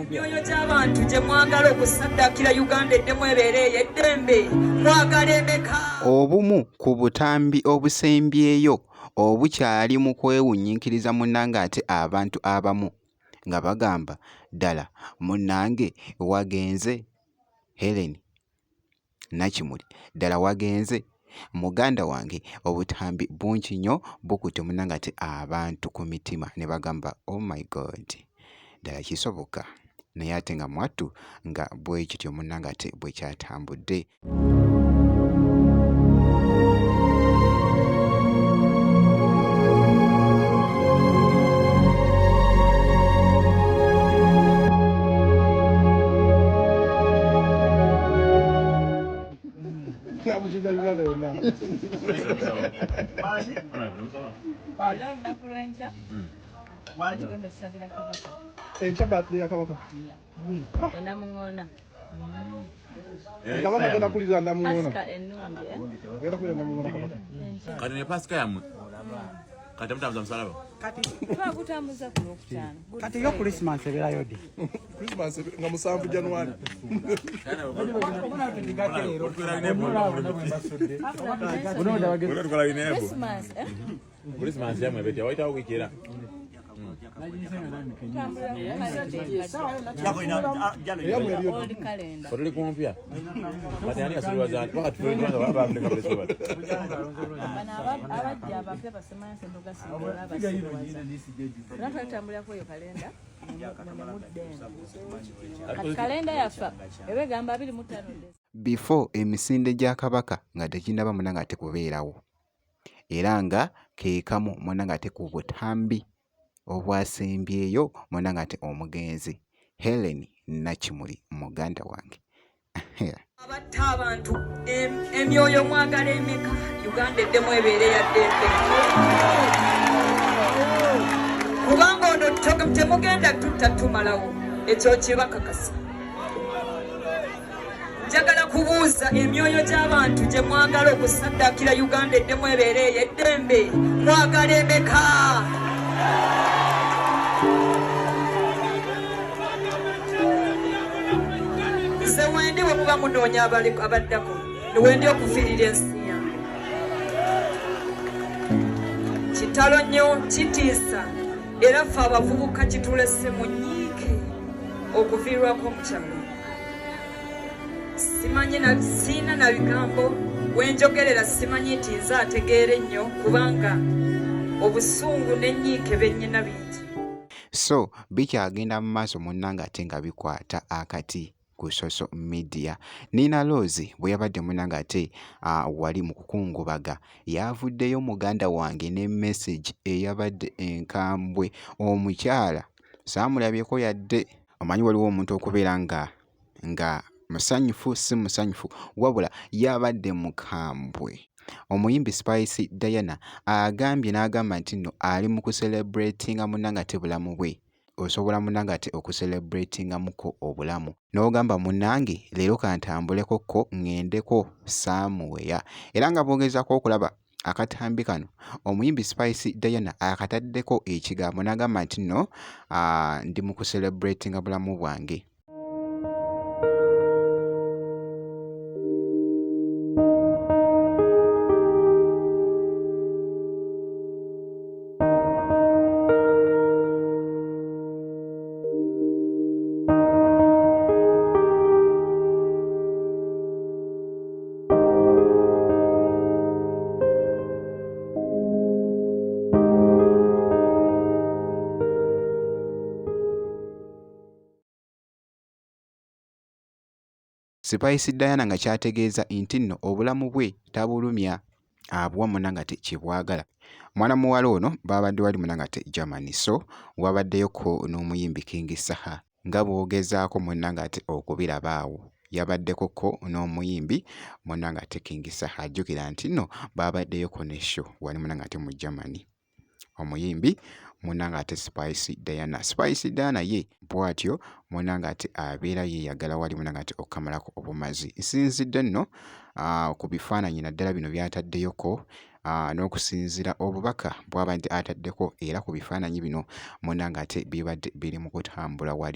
Emyoyo gy'abantu gye mwagala okusaddaakira Uganda eddemu ebeereeyo eddembe mwagala emeka. Obumu ku butambi obusembyeyo obukyali mu kwewunyiikiriza munnange ate abantu abamu nga bagamba ddala munnange wagenze Helen Nakimuli ddala wagenze muganda wange obutambi bungi nnyo bukutte munnange ate abantu ku mitima ne bagamba oh my god ddala kisoboka naye ate nga mwattu nga bwe kityo munnange ate bwe kyatambudde. Kati yo Christmas eberayo di. Christmas nga 7 January. Christmas yamwe bete waita wikira. Foruli kumpya. Bati ani asiriwa za kwa tufunga nga baba Afrika Festival. Abajja abape basemanya sendoga sindola abasiruwaza. Natwe tutambulira ku eyo kalenda. Kalenda yafa ewe gamba 25 before emisinde gya kabaka nga tekinnaba munnange ate kubeerawo era nga keekamu munnange ate ku butambi obwasembyeyo munnange ate omugenzi Helen Nakimuli muganda wange. Abatta abantu emyoyo mwagala emeka Uganda eddemu ebeere ya ddembe kubanga ono temugenda tutta tumalawo ekyo kibakakasa. Njagala kubuuza emyoyo gy'abantu gye mwagala okusaddaakira Uganda eddemu ebeereeyo eddembe mwagala emeka? Nze wendi bwe muba munoonya abaddako niwendi okufiirira ensi yange. Kitalo nnyo kitiisa era ffe abavubuka kitulese mu nnyiike okuviirwako omukyalo. Siina na bigambo wenjogerera simanyi nti nze ategeere nnyo kubanga obusungu n'ennyiike bennyina bingi. So bikyagenda mu maaso munnange ate nga bikwata akati ku social media. Nina Rose bwe yabadde munnange ate wali mu kukungubaga yavuddeyo muganda wange ne message eyabadde enkambwe omukyala saamulabyeko yadde. Omanyi waliwo omuntu okubeera nga musanyufu si musanyufu wabula yabadde mukambwe. Omuyimbi Spice Diana agambye n'agamba nti nno ali mu kucelebratinga munnange ate bulamu bwe. Osobola munnange ate okucelebratinga muko obulamu n'ogamba munnange leero kantambuleko ko ŋŋendeko somewhere. Era nga bogezaako okulaba akatambi kano omuyimbi Spice Diana akataddeko ekigambo n'agamba nti nno ndi mu kucelebratinga bulamu bwange. Spice Diana nga kyategeeza nti nno obulamu bwe tabulumya abuwa munnange ate kyebwagala. Mwana muwala ono babadde wali munnange ate Germany, so wabaddeyoko n'omuyimbi King Saha nga bwogezaako munnange ate okubiraba awo. Yabaddeko ko n'omuyimbi munnange ate King Saha ajjukira nti nno babaddeyoko ne show wali munnange ate mu Germany. Omuyimbi munnanga ate Spice Diana. Spice Diana ye bw'atyo munnanga ate abeera yeeyagala wali munnanga ate okukamalako obumazi. Nsinzidde nno ku bifaananyi naddala bino by'ataddeyoko n'okusinziira obubaka bw'abadde ataddeko era ku bifaananyi bino munnanga ate bibadde biri mu kutambula wali